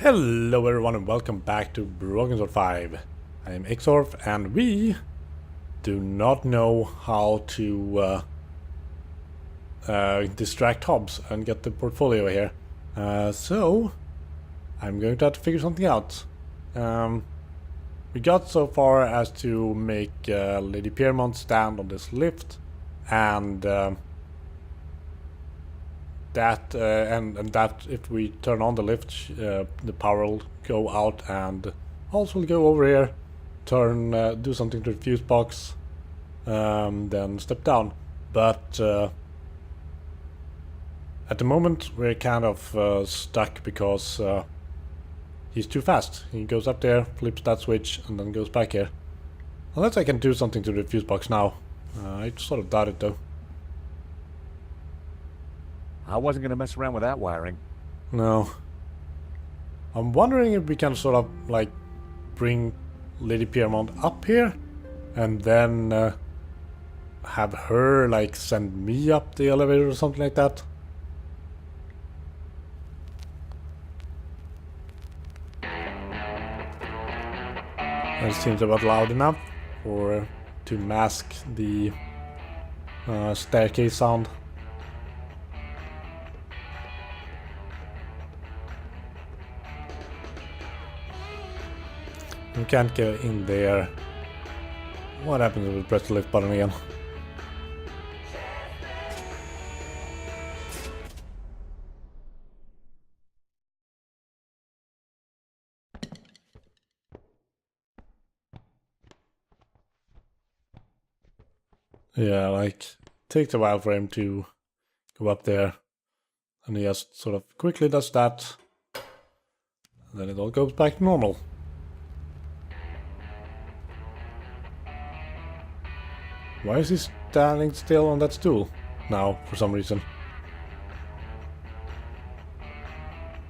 Hello everyone and welcome back to Broken Sword 5. I am Exorph and we do not know how to distract Hobbs and get the portfolio here. So I'm going to have to figure something out. We got so far as to make Lady Piermont stand on this lift and that if we turn on the lift, the power will go out and Hobbs will go over here, do something to the fuse box, then step down. But at the moment we're kind of stuck because he's too fast. He goes up there, flips that switch, and then goes back here. Unless I can do something to the fuse box now. I sort of doubt it though. I wasn't going to mess around with that wiring. No. I'm wondering if we can sort of like bring Lady Piermont up here and then have her like send me up the elevator or something like that. That seems about loud enough for to mask the staircase sound. We can't get in there. What happens if we press the lift button again? Yeah, like, takes a while for him to go up there. And he just sort of quickly does that. And then it all goes back to normal. Why is he standing still on that stool now, for some reason?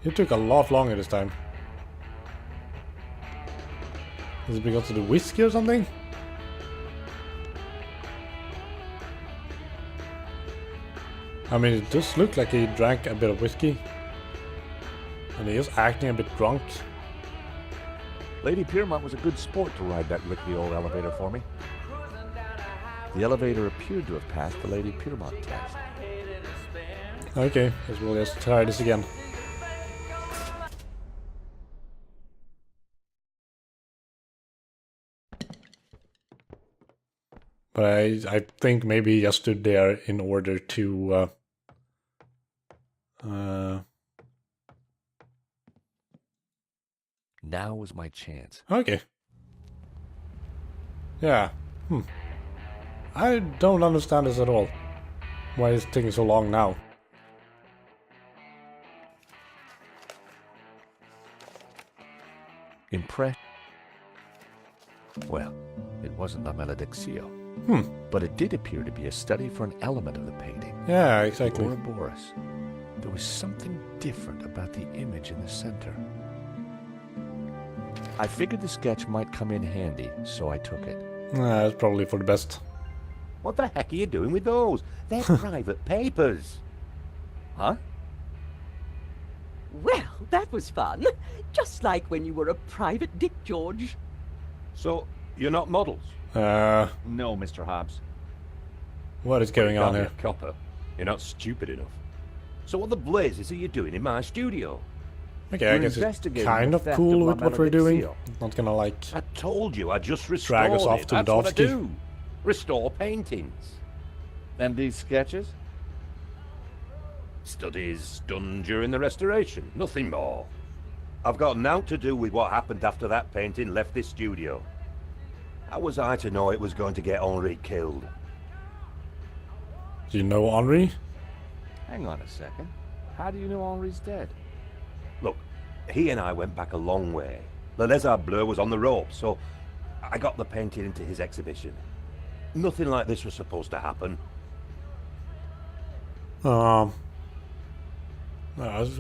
It took a lot longer this time. Is it because of the whiskey or something? I mean, it does look like he drank a bit of whiskey. And he is acting a bit drunk. Lady Piermont was a good sport to ride that rickety old elevator for me. The elevator appeared to have passed the Lady Piermont test. Okay, guess we'll just try this again. But I think maybe he just stood there in order to Now was my chance. Okay. Yeah. I don't understand this at all. Why is it taking so long now? Impressed? Well, it wasn't the Maledicció. But it did appear to be a study for an element of the painting. Yeah, exactly. Boris. There was something different about the image in the center. I figured the sketch might come in handy, so I took it. That's probably for the best. What the heck are you doing with those? They're private papers. Huh? Well, that was fun. Just like when you were a private dick, George. So, you're not models? No, Mr. Hobbs. What is going on here? Copper. You're not stupid enough. So what the blazes are you doing in my studio? Okay, I guess it's kind of cool with what we're doing. Not gonna like I told you I just restored drag us off it. to That's what I Dovsky. do. Restore paintings. And these sketches? Studies done during the restoration. Nothing more. I've got naught to do with what happened after that painting left this studio. How was I to know it was going to get Henri killed? Do you know Henri? Hang on a second. How do you know Henri's dead? Look, he and I went back a long way. Le Lézard Bleu was on the ropes, so I got the painting into his exhibition. Nothing like this was supposed to happen.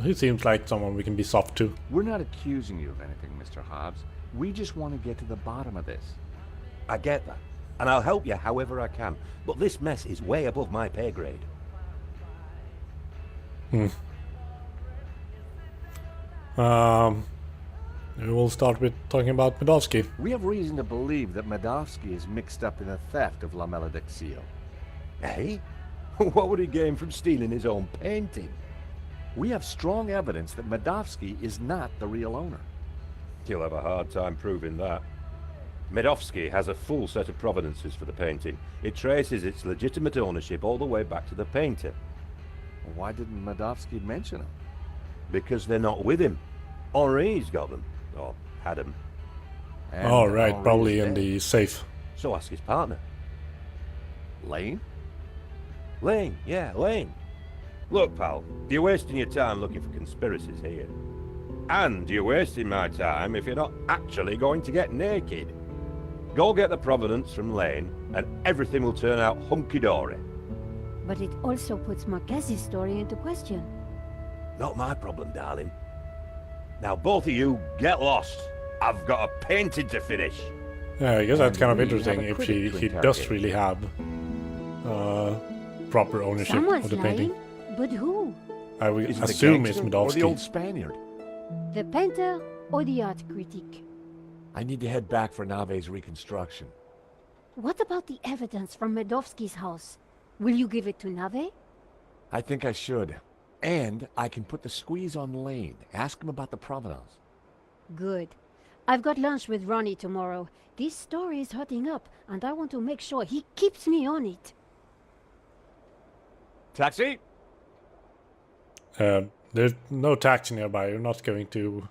He seems like someone we can be soft to. We're not accusing you of anything, Mr. Hobbs. We just want to get to the bottom of this. I get that, and I'll help you however I can, but this mess is way above my pay grade. We will start with talking about Maledicció. We have reason to believe that Maledicció is mixed up in the theft of La Maledicció. Eh? What would he gain from stealing his own painting? We have strong evidence that Maledicció is not the real owner. He'll have a hard time proving that. Maledicció has a full set of provenances for the painting. It traces its legitimate ownership all the way back to the painter. Why didn't Maledicció mention him? Because they're not with him. Henri's got them. Or had them. And All right, Henri's probably in dead. the safe. So ask his partner. Lane? Lane, yeah, Lane. Look, pal, you're wasting your time looking for conspiracies here. And you're wasting my time if you're not actually going to get naked. Go get the provenance from Lane, and everything will turn out hunky-dory. But it also puts Marquez's story into question. Not my problem, darling. Now both of you, get lost. I've got a painting to finish. Yeah, I guess that's And kind of we interesting have a if critic to he does interrogate. really have proper ownership Someone's of the painting. lying, but who? I would Is it the assume it's gangster or the old Maledicció. Spaniard? The painter or the art critic? I need to head back for Nave's reconstruction. What about the evidence from Maledicció's house? Will you give it to Nave? I think I should. And I can put the squeeze on Lane. Ask him about the provenance. Good. I've got lunch with Ronnie tomorrow. This story is hotting up, and I want to make sure he keeps me on it. Taxi? There's no taxi nearby. You're not going to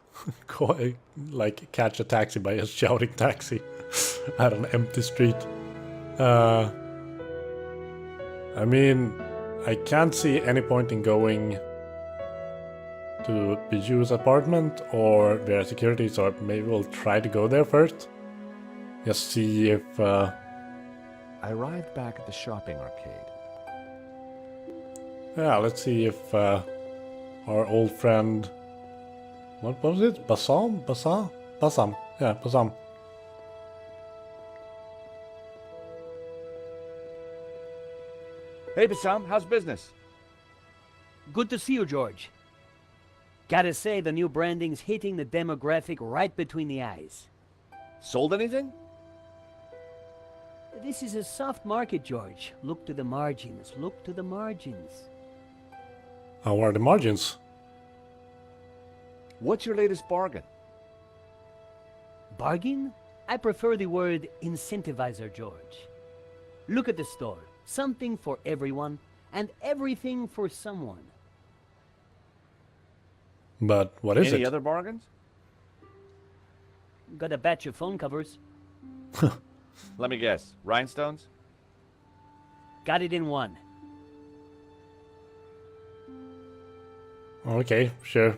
catch a taxi by just shouting taxi at an empty street. I mean, I can't see any point in going to Bijou's apartment or their security, so maybe we'll try to go there first. Just see if I arrived back at the shopping arcade. yeah, let's see if our old friend, what was it? Bassam? Yeah, Bassam. Hey, Bassam, how's business? Good to see you, George. Gotta say, the new branding's hitting the demographic right between the eyes. Sold anything? This is a soft market, George. Look to the margins. Look to the margins. How are the margins? What's your latest bargain? Bargain? I prefer the word incentivizer, George. Look at the store. Something for everyone, and everything for someone. But what is Any it? other bargains? Got a batch of phone covers. Let me guess. Rhinestones? Got it in one. Okay, sure.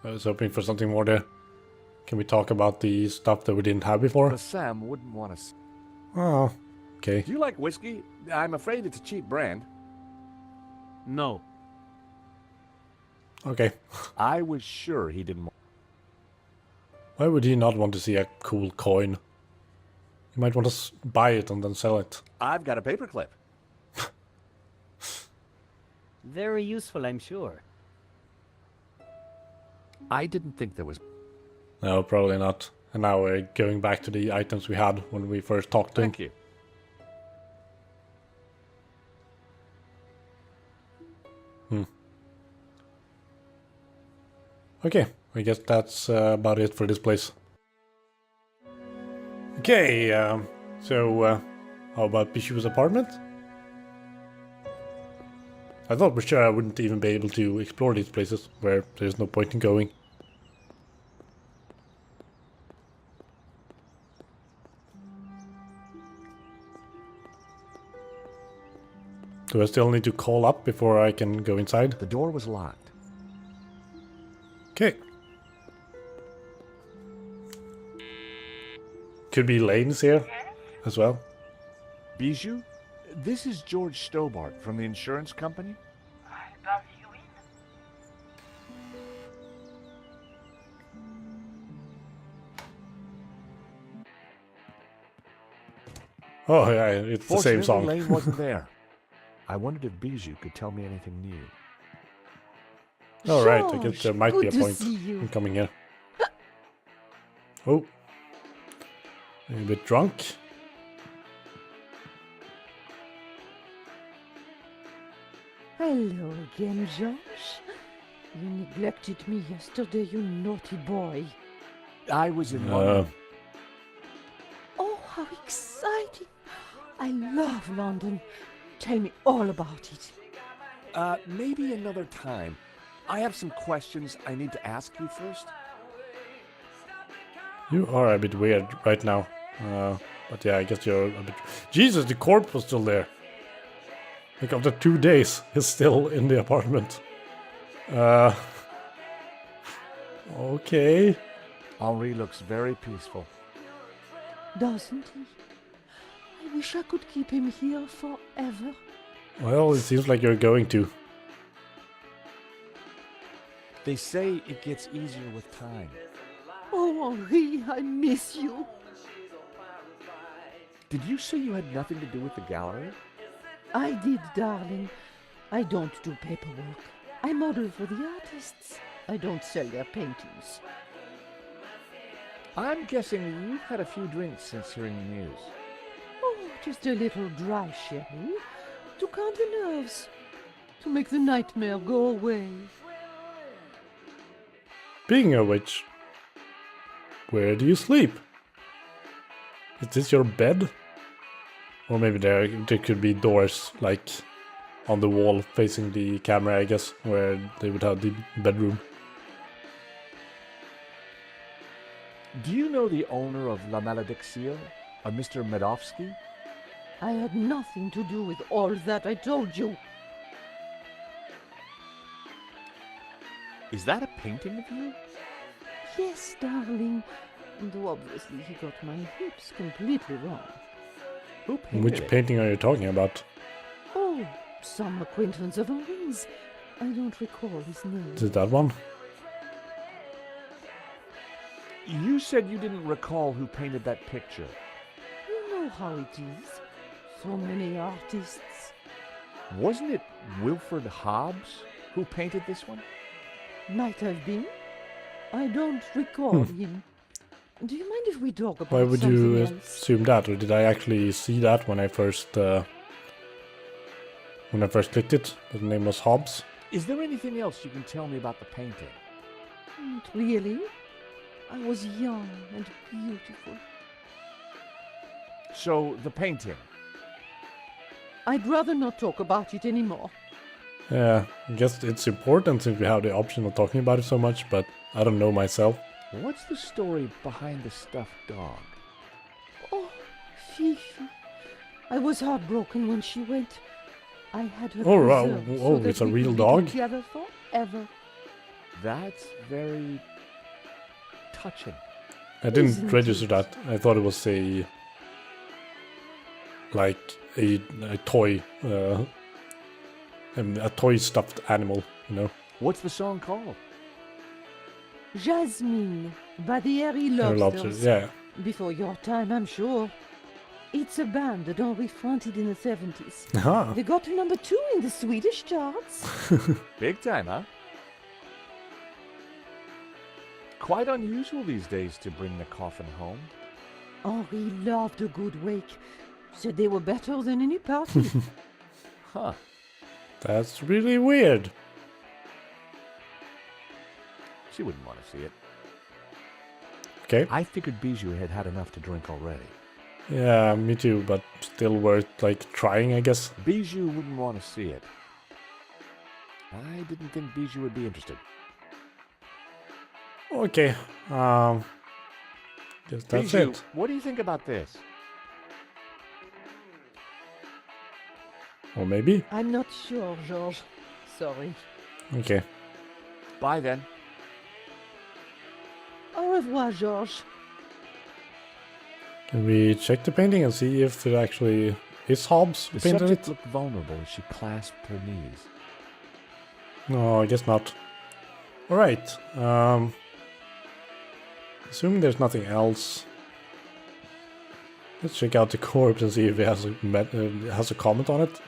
I was hoping for something more there. Can we talk about the stuff that we didn't have before? Bassam wouldn't want to... Oh, okay. Do you like whiskey? I'm afraid it's a cheap brand. No. Okay. I was sure he didn't want... Why would he not want to see a cool coin? He might want to buy it and then sell it. I've got a paperclip. Very useful, I'm sure. I didn't think there was... No, probably not. And now we're going back to the items we had when we first talked to him. Thank you. Okay, I guess that's about it for this place. Okay, so how about Bijou's apartment? I thought for sure I wouldn't even be able to explore these places where there's no point in going. Do I still need to call up before I can go inside? The door was locked. Okay. Could be Lane's here as well. Bijou? This is George Stobbart from the insurance company. Oh yeah, it's the same Fortunately, song. Lane wasn't there. I wondered if Bijou could tell me anything new. Alright, I guess there George, might be a good to point see you. in coming here. Oh. A bit drunk. Hello again, George. You neglected me yesterday, you naughty boy. I was in London. Oh, how exciting! I love London. Tell me all about it. Maybe another time. I have some questions I need to ask you first. You are a bit weird right now. But yeah, I guess you're a bit... Jesus, the corpse was still there. Like after 2 days, he's still in the apartment. Okay. Henri looks very peaceful. Doesn't he? I wish I could keep him here forever. Well, it seems like you're going to. They say it gets easier with time. Oh, Henri, I miss you. Did you say you had nothing to do with the gallery? I did, darling. I don't do paperwork. I model for the artists. I don't sell their paintings. I'm guessing you've had a few drinks since hearing the news. Oh, just a little dry sherry. To calm the nerves. To make the nightmare go away. Speaking of which, where do you sleep? Is this your bed? Or maybe there could be doors, like on the wall facing the camera, I guess, where they would have the bedroom. Do you know the owner of La Maledicció, a Mr. Medovsky? I had nothing to do with all that, I told you. Is that a painting of you? Yes, darling. Though obviously he got my hips completely wrong. Who painted Which it? painting are you talking about? Oh, some acquaintance of Henri's. I don't recall his name. Is it that one? You said you didn't recall who painted that picture. You know how it is. So many artists. Wasn't it Wilfred Hobbs who painted this one? Might have been. I don't recall him. Do you mind if we talk about Why would something you else? assume that? Or did I actually see that when I first clicked it? The name was Hobbs. Is there anything else you can tell me about the painting? Not really. I was young and beautiful. So, the painting. I'd rather not talk about it anymore. Yeah, I guess it's important since we have the option of talking about it so much, but I don't know myself. What's the story behind the stuffed dog? Oh, Fifi. I was heartbroken when she went. I had her Oh, wow. preserved Oh, so that it's a we real could be dog? together forever. That's very touching. I didn't Isn't register it? that. I thought it was a toy, a toy stuffed animal, you know. What's the song called? Jasmine by the Airy Lobsters, Lobsters. yeah. Before your time, I'm sure. It's a band that Henri fronted in the 70s. Ah, They got to number 2 in the Swedish charts. Big time, huh? Quite unusual these days to bring the coffin home. Henri loved a good wake. Said they were better than any party. Huh. that's really weird. She wouldn't want to see it. Okay. I figured Bijou had had enough to drink already. Yeah, me too, but still worth trying, I guess. Bijou wouldn't want to see it. I didn't think Bijou would be interested. Okay. Guess that's Bijou, it. what do you think about this? Or maybe. I'm not sure, George. Sorry. Okay. Bye then. Au revoir, George. Can we check the painting and see if it actually is Hobbs who The painted subject it? looked vulnerable as she clasped her knees. No, I guess not. Alright. Assuming there's nothing else. Let's check out the corpse and see if it has a comment on it.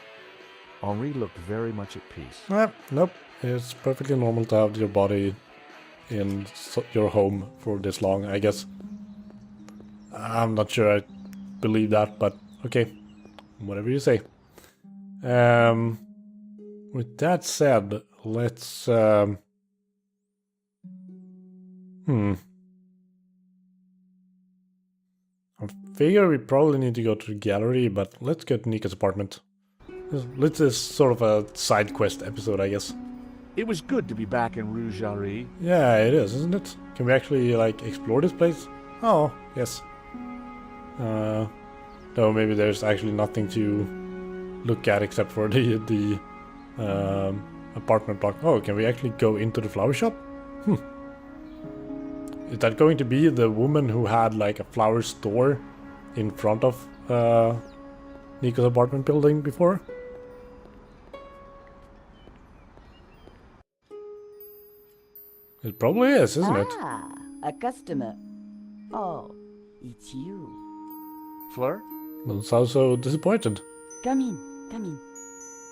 Henri looked very much at peace. Nope. It's perfectly normal to have your body in your home for this long, I guess. I'm not sure I believe that, but okay. Whatever you say. With that said, let's... I figure we probably need to go to the gallery, but let's go to Nico's apartment. This is sort of a side quest episode, I guess. It was good to be back in Rue Jarry. Yeah, it is, isn't it? Can we actually, like, explore this place? Oh, yes. Though maybe there's actually nothing to look at except for the apartment block. Oh, can we actually go into the flower shop? Is that going to be the woman who had, like, a flower store in front of Nico's apartment building before? It probably is, isn't it? Ah, a customer. Oh, it's you. Fleur? Don't sound so disappointed. Come in, come in.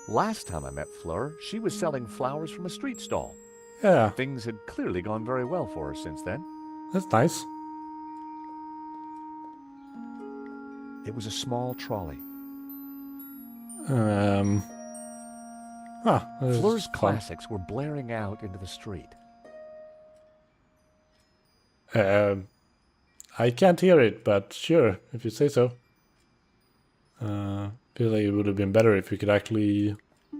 Last time I met Fleur, she was selling flowers from a street stall. Yeah, Things had clearly gone very well for her since then. that's nice. It was a small trolley. This is Fleur's fun. classics were blaring out into the street. I can't hear it, but sure, if you say so. Feel like it would have been better if we could actually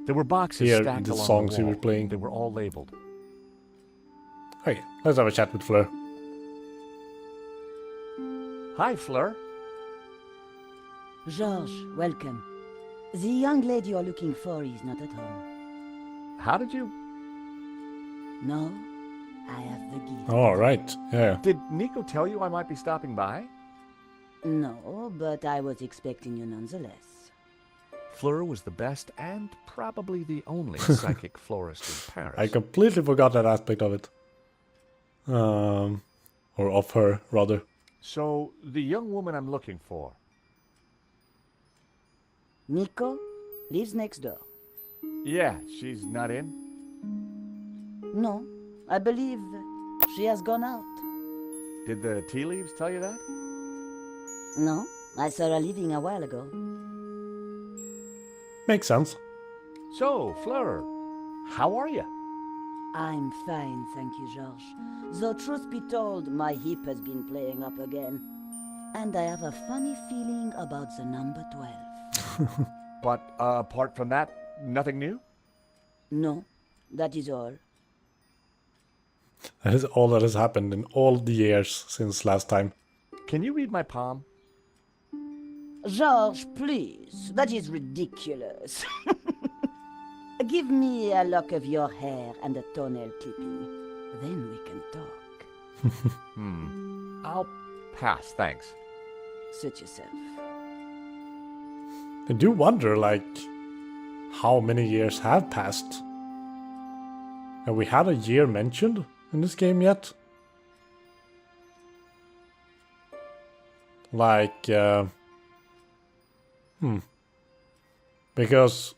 There were boxes hear stacked the along songs the you wall. were playing. They were all labeled. Okay, let's have a chat with Fleur. Hi, Fleur. George, welcome. The young lady you're looking for is not at home. How did you... No, I have the gift. All right, yeah. Did Nico tell you I might be stopping by? No, but I was expecting you nonetheless. Fleur was the best and probably the only psychic florist in Paris. I completely forgot that aspect of it. Or of her, rather. So, the young woman I'm looking for. Nico lives next door. Yeah, she's not in? No, I believe she has gone out. Did the tea leaves tell you that? No, I saw her leaving a while ago. Makes sense. So, Fleur, how are you? I'm fine, thank you, George. Though truth be told, my hip has been playing up again. And I have a funny feeling about the number 12. But apart from that, nothing new? No, that is all. That is all that has happened in all the years since last time. Can you read my palm? George, please, that is ridiculous. Give me a lock of your hair and a toenail clipping. Then we can talk. I'll pass, thanks. Suit yourself. I do wonder, like, how many years have passed? Have we had a year mentioned in this game yet? Like, Because,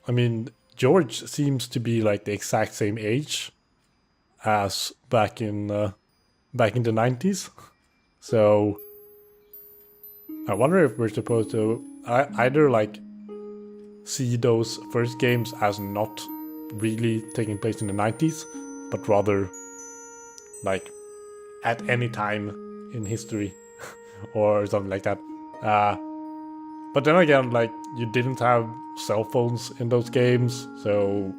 I mean, George seems to be like the exact same age as back in the 90s. So I wonder if we're supposed to either like see those first games as not really taking place in the 90s, but rather like at any time in history or something like that. But then again, like, you didn't have cell phones in those games, so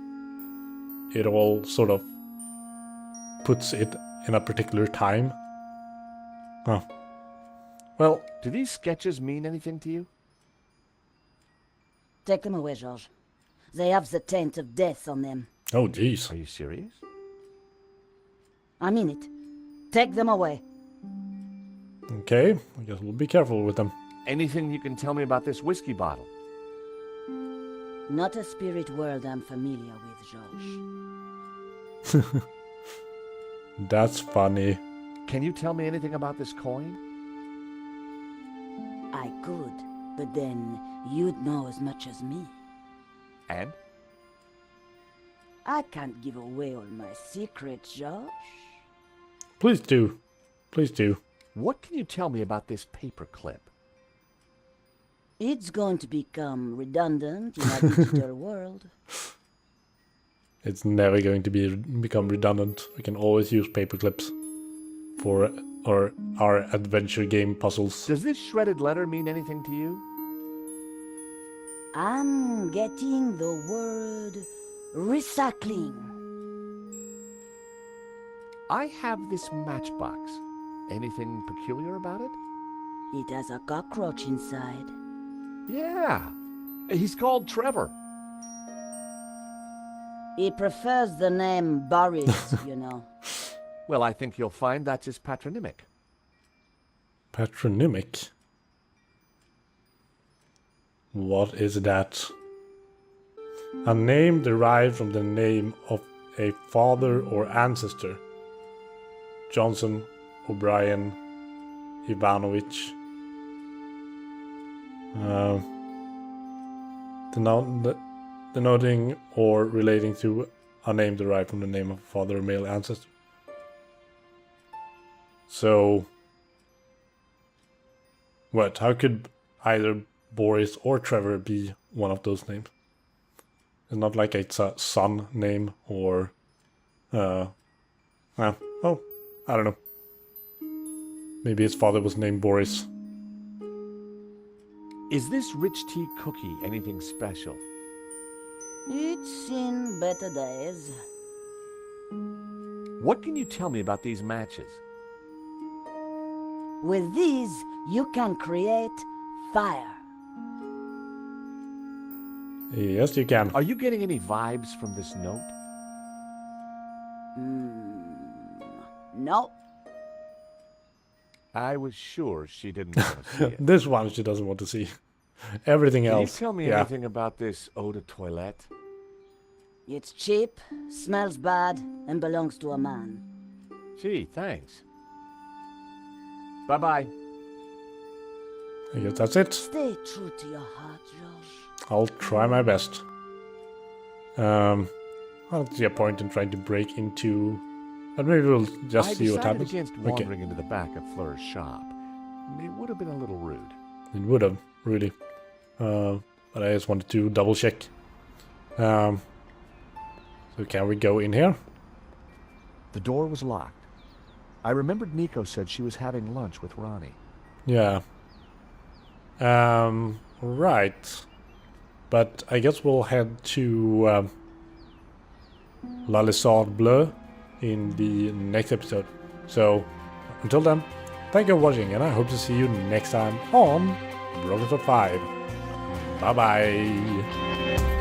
it all sort of puts it in a particular time. Huh. Well, Do these sketches mean anything to you? Take them away, George. They have the taint of death on them. oh jeez. Are you serious? I mean it. Take them away. Okay, I guess we'll be careful with them. Anything you can tell me about this whiskey bottle? Not a spirit world I'm familiar with, George. That's funny. Can you tell me anything about this coin? I could, but then you'd know as much as me. And? I can't give away all my secrets, George. Please do. Please do. What can you tell me about this paperclip? It's going to become redundant in a digital world. It's never going to become redundant. We can always use paperclips for our adventure game puzzles. Does this shredded letter mean anything to you? I'm getting the word recycling. I have this matchbox. Anything peculiar about it? It has a cockroach inside. Yeah. He's called Trevor. He prefers the name Boris, you know. Well, I think you'll find that's his patronymic. Patronymic? What is that? A name derived from the name of a father or ancestor. Johnson, O'Brien, Ivanovich. Denoting or relating to a name derived from the name of a father or male ancestor. So, what? How could either Boris or Trevor be one of those names? It's not like it's a son name or, oh, I don't know. Maybe his father was named Boris. Is this rich tea cookie anything special? It's seen better days. What can you tell me about these matches? With these, you can create fire. Yes, you can. Are you getting any vibes from this note? No. I was sure she didn't want to see it. This one she doesn't want to see. Everything Can else. you tell me anything about this eau de toilette? It's cheap, smells bad, and belongs to a man. Gee, thanks. Bye-bye. I guess that's it. Stay true to your heart, George. I'll try my best. I don't see a point in trying to break into... But maybe we'll just see what happens. I decided against wandering into the back of Fleur's shop. It would have been a little rude. It would have, really. But I just wanted to double check. So can we go in here? The door was locked. I remembered Nico said she was having lunch with Ronnie. Yeah. Right. But I guess we'll head to La Lissade Bleu in the next episode. So, until then, thank you for watching, and I hope to see you next time on Broken for 5. Bye bye.